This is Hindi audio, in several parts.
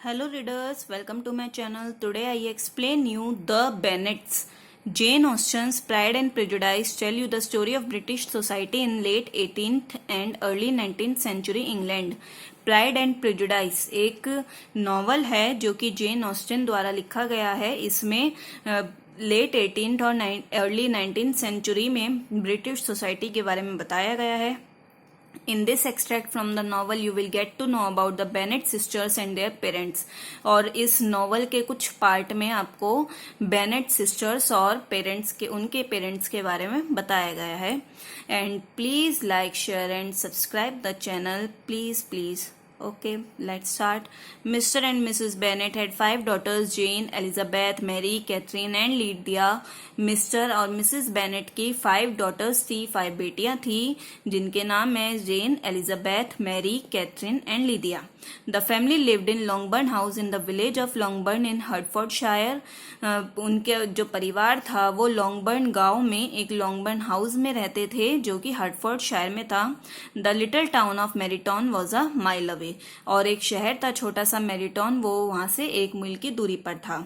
Hello readers, welcome to my channel. Today I explain you The Bennets. Jane Austen's Pride and Prejudice tell you the story of British society in late 18th and early 19th century England. Pride and prejudice एक नॉवल है जो कि जेन ऑस्टिन द्वारा लिखा गया है। इसमें लेट 18th और अर्ली 19th सेंचुरी में ब्रिटिश सोसाइटी के बारे में बताया गया है। In this extract from the novel you will get to know about the Bennet sisters and their parents। और इस नॉवल के कुछ पार्ट में आपको बेनेट सिस्टर्स और पेरेंट्स के उनके पेरेंट्स के बारे में बताया गया है। And please like share and subscribe the channel please. Okay, let's start. Mr. and Mrs. Bennet had 5 daughters, Jane, Elizabeth, Mary, Catherine and Lydia। Mr. और Mrs. Bennet की 5 daughters थी, 5 बेटियां थी जिनके नाम है Jane, Elizabeth, Mary, Catherine and Lydia. The family lived in Longbourn House in the village of Longbourn in Hertfordshire। उनके जो परिवार था वो लॉन्गबर्न गांव में एक लॉन्गबर्न हाउस में रहते थे जो कि हर्टफोर्डशायर में था। The little town of Meryton was a mile away. और एक शहर था छोटा सा मेरिटॉन, वो वहां से 1 मील की दूरी पर था।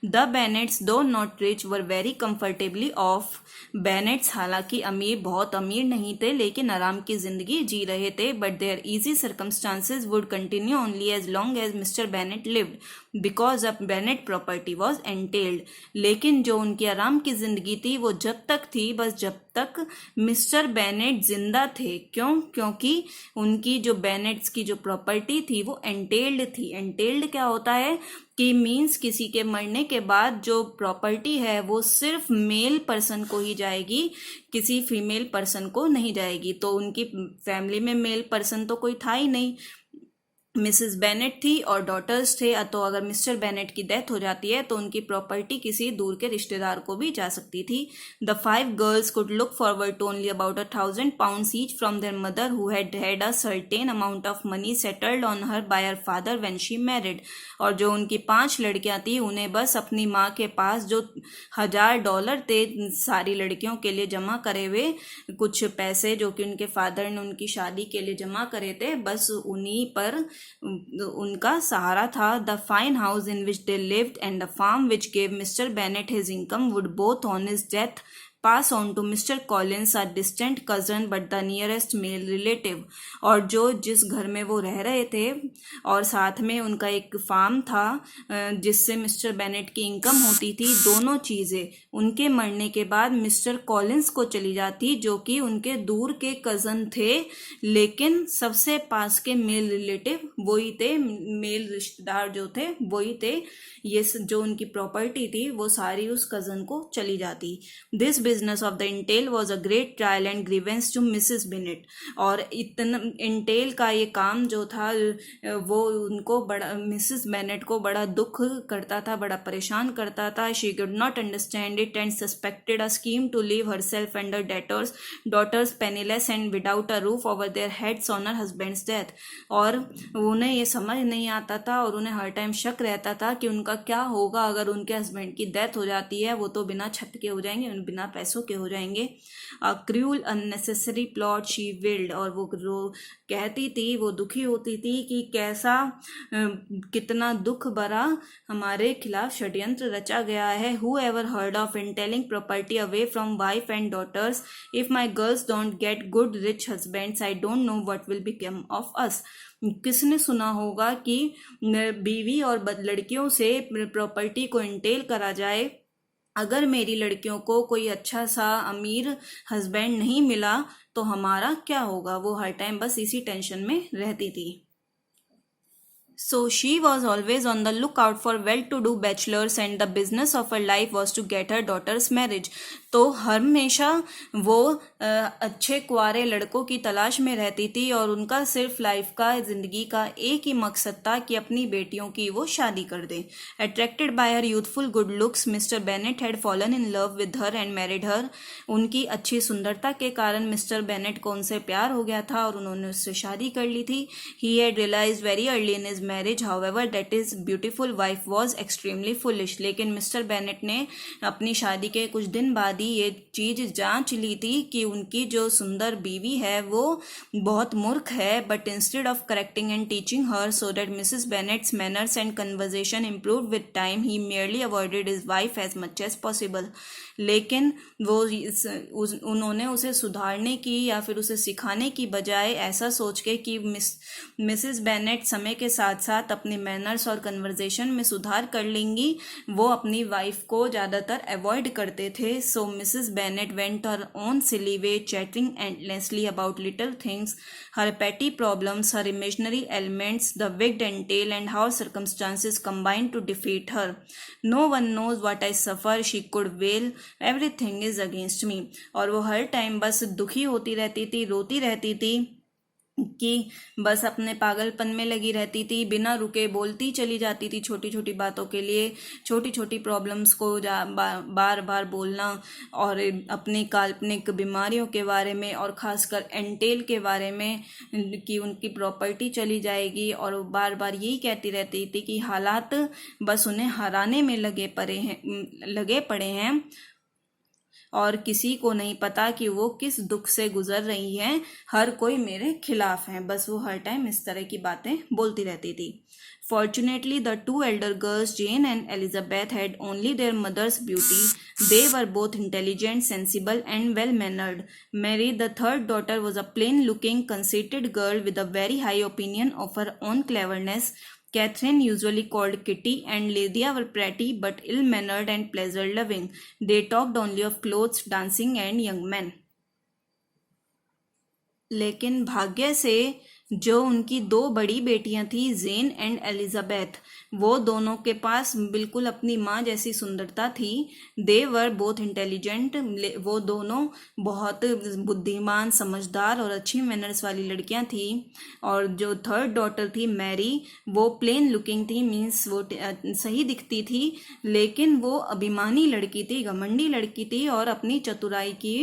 The Bennets though not rich were very comfortably off. Bennets हालांकि बहुत अमीर नहीं थे लेकिन आराम की जिंदगी जी रहे थे। But their easy circumstances would continue only as long as mister Bennet lived because of Bennet property was entailed. लेकिन जो उनकी आराम की जिंदगी थी वो जब तक थी, बस जब तक मिस्टर बेनेट जिंदा थे। क्योंकि उनकी जो बेनेट्स की जो प्रॉपर्टी थी वो एंटेल्ड थी। एंटेल्ड क्या होता है कि मीन्स किसी के मरने के बाद जो प्रॉपर्टी है वो सिर्फ मेल पर्सन को ही जाएगी, किसी फीमेल पर्सन को नहीं जाएगी। तो उनकी फैमिली में मेल पर्सन तो कोई था ही नहीं, मिसेस बेनेट थी और डॉटर्स थे। तो अगर मिस्टर बेनेट की डेथ हो जाती है तो उनकी प्रॉपर्टी किसी दूर के रिश्तेदार को भी जा सकती थी। The 5 girls could look forward to only about 1,000 pounds each from their mother who had a certain amount of money settled on her by her father when she married. और जो उनकी 5 लड़कियां थी उन्हें बस अपनी माँ के पास जो $1000 थे सारी लड़कियों के लिए जमा करे हुए, कुछ पैसे जो कि उनके फादर ने उनकी शादी के लिए जमा करे थे, बस उन्हीं पर उनका सहारा था। The fine house in which they lived and the farm which gave mister Bennet his income would both on his death pass on to mister Collins, a distant cousin but the nearest male relative. और जो जिस घर में वो रह रहे थे और साथ में उनका एक फार्म था जिससे मिस्टर बेनेट की इनकम होती थी, दोनों चीज़ें उनके मरने के बाद मिस्टर कॉलिंस को चली जाती जो कि उनके दूर के कज़न थे लेकिन सबसे पास के मेल रिलेटिव वही थे, मेल रिश्तेदार जो थे वही थे। ये जो उनकी प्रॉपर्टी थी वो सारी उस कज़न को चली जाती। This business of the entail was a great trial and grievance to missus Bennet. और इतना इंटेल का ये काम जो था वो उनको बड़ा, मिसेस बेनेट को बड़ा दुख करता था, बड़ा परेशान करता था। She could not understand it and suspected a scheme to leave herself and her daughters penniless and without a roof over their heads on her husband's death. और उन्हें ये समझ नहीं आता था और उन्हें हर टाइम शक रहता था कि उनका क्या होगा अगर उनके हस्बैंड की डेथ हो जाती है, वो तो बिना छत के हो जाएंगे, बिना पैसों के हो जाएंगे। Cruel unnecessary plot she willed. और वो कहती थी, वो दुखी होती थी कि कैसा कितना दुख भरा हमारे खिलाफ षड्यंत्र रचा गया है। Who ever heard of entailing property away from wife and daughters, if my girls don't get good rich husbands I don't know what will become of us. किसने सुना होगा कि बीवी और लड़कियों से प्रॉपर्टी को इंटेल करा जाए, अगर मेरी लड़कियों को कोई अच्छा सा अमीर हस्बैंड नहीं मिला तो हमारा क्या होगा। वो हर टाइम बस इसी टेंशन में रहती थी। So she was always on the lookout for well-to-do bachelors and the business of her life was to get her daughter's marriage। तो हमेशा वो अच्छे कुंवारे लड़कों की तलाश में रहती थी और उनका सिर्फ लाइफ का, जिंदगी का एक ही मकसद था कि अपनी बेटियों की वो शादी कर दे। Attracted by her youthful good looks mister Bennet had fallen in love with her and married her. उनकी अच्छी सुंदरता के कारण मिस्टर बेनेट को उनसे प्यार हो गया था और उन्होंने उससे शादी कर ली थी। He had realized very early in his marriage however that his beautiful wife was extremely foolish. लेकिन मिस्टर बेनेट ने अपनी शादी के कुछ दिन बाद वाली ये चीज जांच ली थी कि उनकी जो सुंदर बीवी है वो बहुत मूर्ख है, but instead of correcting and teaching her so that missus Bennet's manners and conversation improve with time, he merely avoided his wife as much as possible. लेकिन वो उन्होंने उसे सुधारने की या फिर उसे सिखाने की बजाय ऐसा सोच के कि मिसेस बेनेट समय के साथ साथ अपने मैनर्स और कन्वर्जेशन में सुधार कर लेंगी, वो अपनी वाइफ को ज़्यादातर अवॉइड करते थे। So missus Bennet went her own silly way, chatting endlessly about little things, her petty problems, her imaginary ailments, the wigged entail, and how circumstances combined to defeat her. No one knows what I suffer, she could wail, everything is against me. और वो हर टाइम बस दुखी होती रहती थी, रोती रहती थी कि बस अपने पागलपन में लगी रहती थी, बिना रुके बोलती चली जाती थी छोटी छोटी बातों के लिए, छोटी छोटी प्रॉब्लम्स को बार बार बोलना, और अपनी काल्पनिक बीमारियों के बारे में और ख़ासकर एंटेल के बारे में कि उनकी प्रॉपर्टी चली जाएगी, और बार बार यही कहती रहती थी कि हालात बस उन्हें हराने में लगे पड़े हैं और किसी को नहीं पता कि वो किस दुख से गुजर रही हैं, हर कोई मेरे खिलाफ है। बस वो हर टाइम इस तरह की बातें बोलती रहती थी। Fortunately, the two elder girls, Jane and Elizabeth, had only their mother's beauty. They were both intelligent, sensible, and well-mannered. Mary, the third daughter, was a plain-looking, conceited girl with a very high opinion of her own cleverness. Catherine, usually called Kitty, and Lydia were pretty but ill-mannered and pleasure-loving. They talked only of clothes, dancing, and young men. लेकिन भाग्य से जो उनकी दो बड़ी बेटियां थी, जेन एंड एलिजाबेथ, वो दोनों के पास बिल्कुल अपनी माँ जैसी सुंदरता थी। दे वर बोथ इंटेलिजेंट, वो दोनों बहुत बुद्धिमान, समझदार और अच्छी मैनर्स वाली लड़कियां थी। और जो थर्ड डॉटर थी मैरी, वो प्लेन लुकिंग थी, मीन्स वो सही दिखती थी, लेकिन वो अभिमानी लड़की थी, घमंडी लड़की थी और अपनी चतुराई की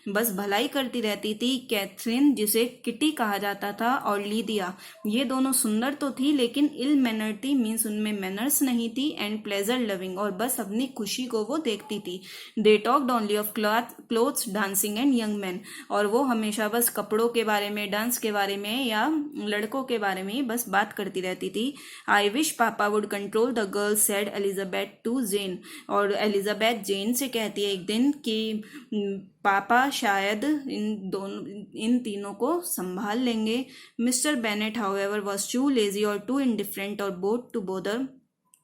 बस भलाई करती रहती थी। कैथरीन, जिसे किटी कहा जाता था, और लीदिया, ये दोनों सुंदर तो थी लेकिन इल मैनर थी, मीन्स उनमें मैनर्स नहीं थी, एंड प्लेजर लविंग, और बस अपनी खुशी को वो देखती थी। They talked only of clothes, dancing and young man, और वो हमेशा बस कपड़ों के बारे में, डांस के बारे में या लड़कों के बारे में बस बात करती रहती थी। I wish papa would control the girls, said Elizabeth to Jane, और एलिजाबेथ जेन से कहती है एक दिन कि पापा शायद इन तीनों को संभाल लेंगे। Mister Bennett however was too lazy और टू इंडिफरेंट और बोथ टू बोदर,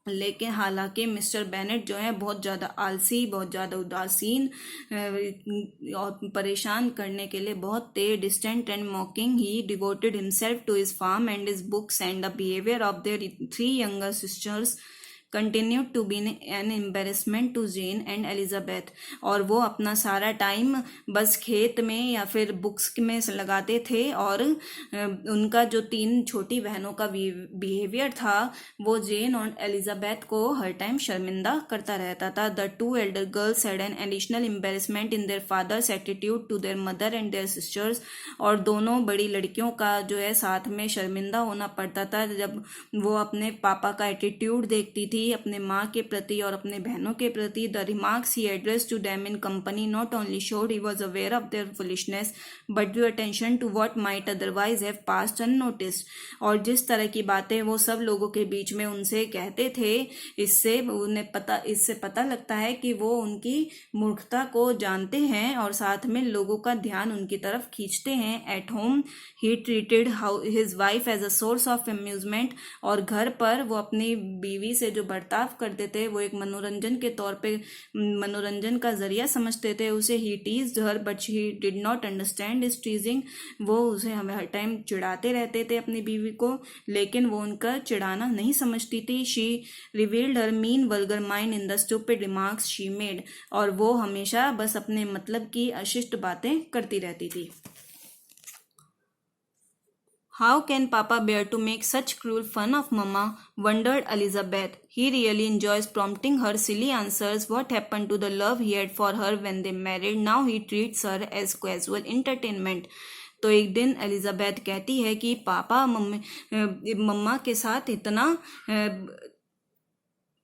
लेकिन हालांकि मिस्टर बेनेट जो है बहुत ज़्यादा आलसी, बहुत ज़्यादा उदासीन और परेशान करने के लिए बहुत थे, distant and mocking, he devoted himself to his farm and his books, and the behaviour of their 3 younger sisters continued to be an embarrassment to Jane and Elizabeth, और वो अपना सारा टाइम बस खेत में या फिर बुक्स में लगाते थे, और उनका जो 3 छोटी बहनों का बिहेवियर था वो जेन और एलिजाबेथ को हर टाइम शर्मिंदा करता रहता था। The 2 elder girls had an additional embarrassment in their father's attitude to their mother and their sisters, और दोनों बड़ी लड़कियों का जो है साथ में शर्मिंदा होना पड़ता था जब वो अपने पापा का एटीट्यूड देखती थी अपने माँ के प्रति और अपने बहनों के प्रति। The remarks he addressed to them in company not only showed he was aware of their foolishness but due attention to what might otherwise have passed unnoticed, और जिस तरह की बातें वो सब लोगों के बीच में उनसे कहते थे, इससे पता लगता है कि वो उनकी मूर्खता को जानते हैं और साथ में लोगों का ध्यान उनकी तरफ खींचते हैं। At home he treated his wife as a source of amusement, और घर पर वो अपनी बीवी से जो बर्ताव करते थे वो एक मनोरंजन के तौर पे, मनोरंजन का जरिया समझते थे उसे। He teased her but he did not understand his teasing, वो उसे हमें हर टाइम चिढ़ाते रहते थे अपनी बीवी को, लेकिन वो उनका चिढ़ाना नहीं समझती थी। She revealed her mean vulgar mind in the stupid remarks she made, और वो हमेशा बस अपने मतलब की अशिष्ट बातें करती रहती थी। How can Papa bear to make such cruel fun of Mama? Wondered Elizabeth. He really enjoys prompting her silly answers. What happened to the love he had for her when they married? Now he treats her as casual entertainment. तो एक दिन एलिजाबेथ कहती है कि पापा मम्मा के साथ इतना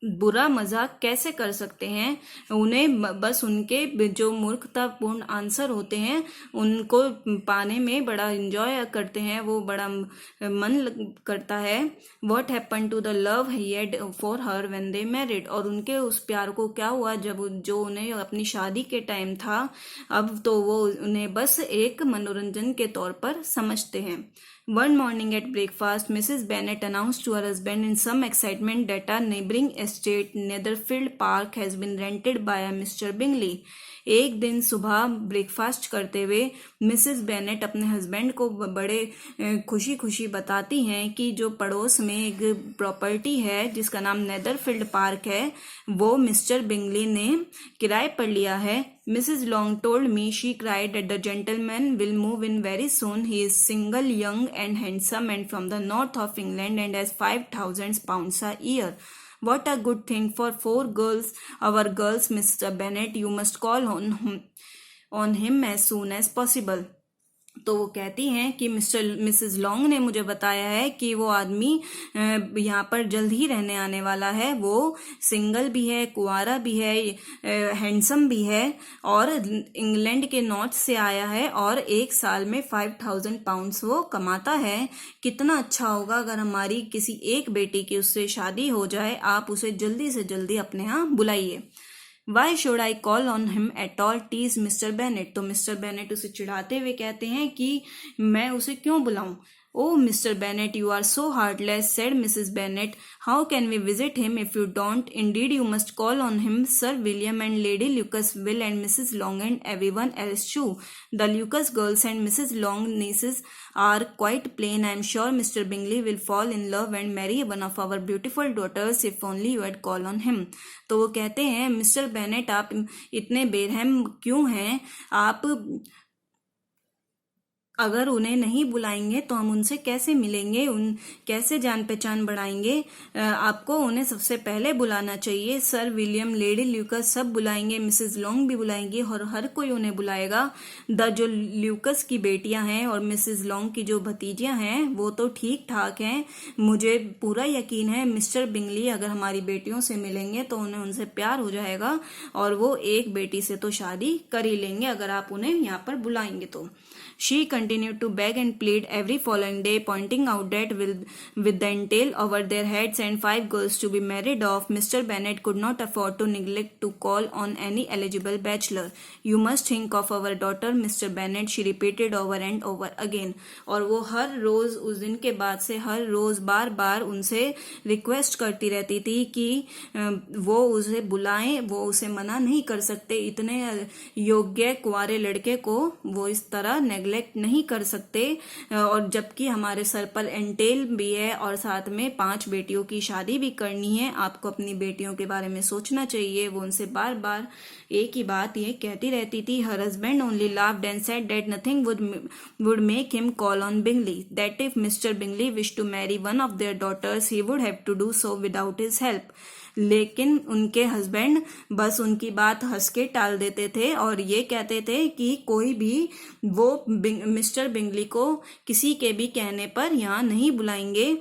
बुरा मजाक कैसे कर सकते हैं। उन्हें बस उनके जो मूर्खतापूर्ण आंसर होते हैं उनको पाने में बड़ा एंजॉय करते हैं, वो बड़ा करता है। What happen to the love he had for her when they married, और उनके उस प्यार को क्या हुआ जब जो उन्हें अपनी शादी के टाइम था, अब तो वो उन्हें बस एक मनोरंजन के तौर पर समझते हैं। One morning at breakfast, Mrs. Bennet announced to her husband in some excitement that our neighboring estate, Netherfield Park, has been rented by a Mr. Bingley. एक दिन सुबह ब्रेकफास्ट करते हुए मिसेस बेनेट अपने हस्बैंड को बड़े खुशी खुशी बताती हैं कि जो पड़ोस में एक प्रॉपर्टी है जिसका नाम नेदरफील्ड पार्क है, वो मिस्टर बिंगली ने किराए पर लिया है। Mrs. Long told me, she cried, that the gentleman will move in very soon. He is single, young and handsome and from the north of England and has £5,000 a year. What a good thing for 4 girls. Our girls, Mr. Bennet, you must call on him as soon as possible. तो वो कहती हैं कि मिसेस लॉन्ग ने मुझे बताया है कि वो आदमी यहाँ पर जल्द ही रहने आने वाला है। वो सिंगल भी है, कुंवारा भी है, हैंडसम भी है और इंग्लैंड के नॉर्थ से आया है और एक साल में £5,000 वो कमाता है। कितना अच्छा होगा अगर हमारी किसी एक बेटी की उससे शादी हो जाए। आप उसे जल्दी से जल्दी अपने यहाँ बुलाइए। Why should I call on him at all? teased Mr. Bennet. तो मिस्टर बेनेट उसे चिढ़ाते हुए कहते हैं कि मैं उसे क्यों बुलाऊं। Oh, Mr. Bennet, you are so heartless, said Mrs. Bennet. How can we visit him if you don't? Indeed, you must call on him. Sir William and Lady Lucas will, and Mrs. Long and everyone else too. The Lucas girls and Mrs. Long nieces are quite plain. I am sure Mr. Bingley will fall in love and marry one of our beautiful daughters if only you had call on him. तो वो कहते हैं, मिस्टर बेनेट आप इतने बेरहम क्यों हैं? आप अगर उन्हें नहीं बुलाएंगे तो हम उनसे कैसे मिलेंगे, कैसे जान पहचान बढ़ाएंगे। आपको उन्हें सबसे पहले बुलाना चाहिए। सर विलियम, लेडी ल्यूकस सब बुलाएंगे, मिसेस लॉन्ग भी बुलाएंगी और हर कोई उन्हें बुलाएगा। जो ल्यूकस की बेटियां हैं और मिसेस लॉन्ग की जो भतीजियां हैं वो तो ठीक ठाक हैं। मुझे पूरा यकीन है मिस्टर बिंगली अगर हमारी बेटियों से मिलेंगे तो उन्हें उनसे प्यार हो जाएगा और वो एक बेटी से तो शादी कर ही लेंगे अगर आप उन्हें यहाँ पर बुलाएंगे तो। She continued to beg and plead every following day, pointing out that with the entail over their heads and 5 girls to be married off, Mr. Bennet could not afford to neglect to call on any eligible bachelor. You must think of our daughter, Mr. Bennet, she repeated over and over again. और वो हर रोज उस दिन के बाद से हर रोज बार बार उनसे रिक्वेस्ट करती रहती थी कि वो उसे बुलाएं, वो उसे मना नहीं कर सकते। इतने योग्य कुंवारे लड़के को वो इस तरह नेग्लेक्ट नहीं कर सकते और जबकि हमारे सर पर एंटेल भी है और साथ में 5 बेटियों की शादी भी करनी है। आपको अपनी बेटियों के बारे में सोचना चाहिए। वो उनसे बार बार एक ही बात ये कहती रहती थी। Her husband only laughed and said that nothing would make him call on Bingley, that if Mr. Bingley wished to marry one of their daughters he would have to do so without his help. लेकिन उनके हस्बैंड बस उनकी बात हंस के टाल देते थे और ये कहते थे कि कोई भी वो मिस्टर बिंगली को किसी के भी कहने पर यहाँ नहीं बुलाएंगे।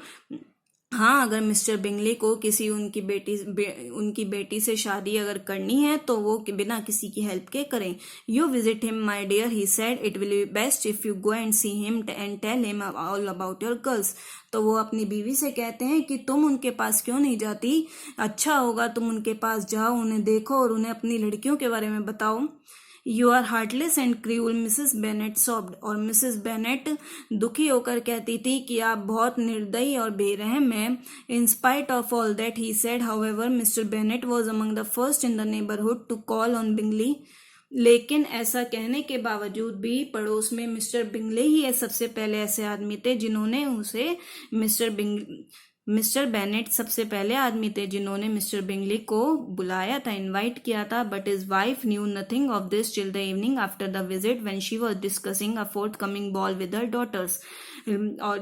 हाँ, अगर मिस्टर बिंगली को किसी उनकी बेटी से शादी अगर करनी है तो वो बिना किसी की हेल्प के करें। You visit him my dear, he said, it will be best if you go and see him and tell him all about your girls. तो वो अपनी बीवी से कहते हैं कि तुम उनके पास क्यों नहीं जाती, अच्छा होगा तुम उनके पास जाओ, उन्हें देखो और उन्हें अपनी लड़कियों के बारे में बताओ। You are heartless and cruel, missus Bennet sobbed. और मिसेस बेनेट दुखी होकर कहती थी कि आप बहुत निर्दयी और बेरहम हैं। In spite of all that he said, however, mister Bennet was among the first in the neighbourhood to call on Bingley. लेकिन ऐसा कहने के बावजूद भी पड़ोस में मिस्टर बिंगले ही सबसे पहले ऐसे आदमी थे जिन्होंने उसे मिस्टर बेनेट सबसे पहले आदमी थे जिन्होंने मिस्टर बिंगली को बुलाया था, इनवाइट किया था। But his wife knew nothing of this till the evening after the visit when she was discussing a forthcoming ball with her daughters. और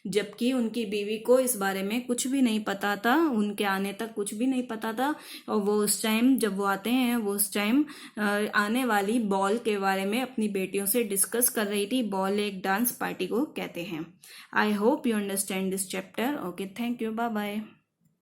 जबकि उनकी बीवी को इस बारे में कुछ भी नहीं पता था, उनके आने तक कुछ भी नहीं पता था। और वो उस टाइम जब वो आते हैं वो उस टाइम आने वाली बॉल के बारे में अपनी बेटियों से डिस्कस कर रही थी। बॉल एक डांस पार्टी को कहते हैं। I hope you understand this chapter. Okay, thank you, bye bye.